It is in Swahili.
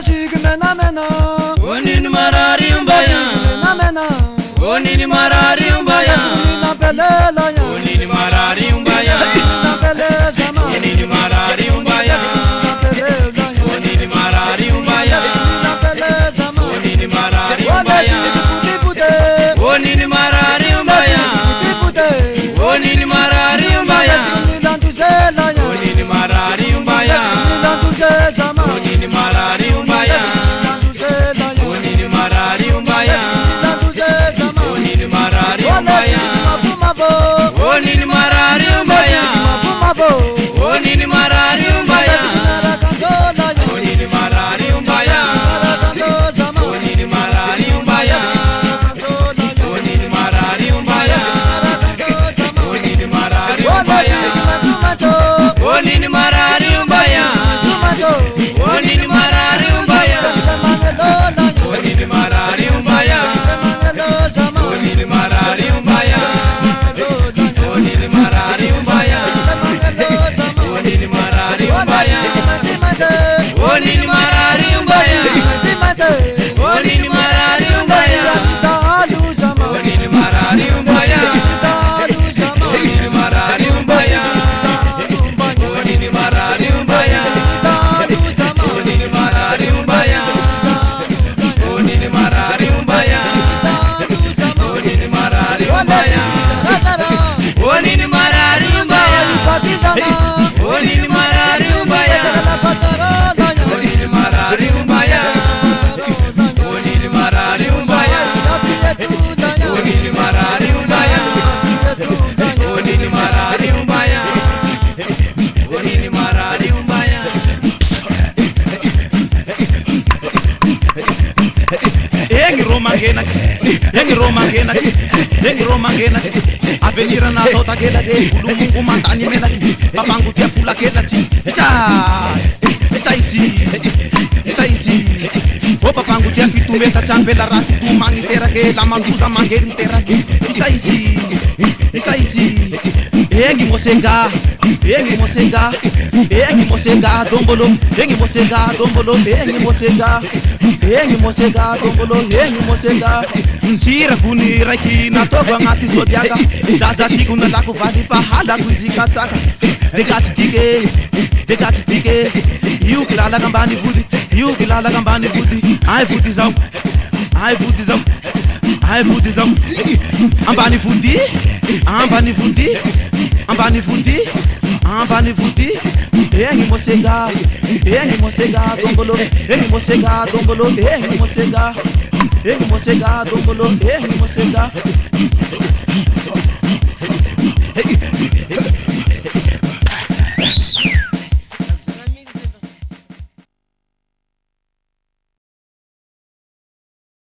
shiki mena mena. Onini marari umbaya. Mena mena. Onini marari umbaya. Na pelela ya. Onini marari umbaya. Na pelela sama. Onini marari umbaya. Na pelela ya. Onini marari umbaya. Na pelela sama. Onini marari Wala umbaya. shiki pute. Onini marari umbaya. Pute. Onini marari umbaya. Lantu sela ya. Onini marari umbaya. Lantu sela sama. Onini marari umbaya. Lantu sela ya. Onini marari umbaya. Lantu sela sama. Onini marari Wala umbaya. shiki mafuma bo. Onini marari umbaya. Mafuma bo. Onini marari umbaya. Nara kantola ya. Onini marari umbaya. Nara kantola sama. Onini marari umbaya. Kantola ya. Onini marari umbaya. Nara kantola sama. Onini marari Wala umbaya. shiki matumato. Onini marari umbaya. Tumato. Onini marari umbaya. Semangelola ya. Onini marari umbaya. Semangelo sama. Onini marari umbaya. Onini marari umbaya. Semangelo sama. Onini marari Wala umbaya. shiki matimate. Onini marari umbaya. Matimate. Onini marari umbaya. Talu sama. Onini marari umbaya. Talu sama. Onini marari umbaya. Onini marari umbaya. Talu sama. Onini marari umbaya. Onini marari umbaya. Onini marari umbaya. Onini marari umbaya. Onini marari umbaya. Onini marari umbaya. Onini marari umbaya. Onini marari umbaya. Onini marari umbaya. Onini marari umbaya. Engi Roma ngena avenira na tota kela de bulu mantani mena papangu tia fula kela ti isa isi o papangu tia fitu meta champela rati tu mangi tera ke la manguza mangeri tera isa isi engi mosenga dombolo engi mosenga dombolo nsira kuni raki na toga ngati zodiaga zaza tiku na lako vadi fa hala kuzika tsaka dekati tike yu kilala kambani vudi ai vudi zam ambani vudi engi mosenga dombolo engi mosenga dombolo engi mosenga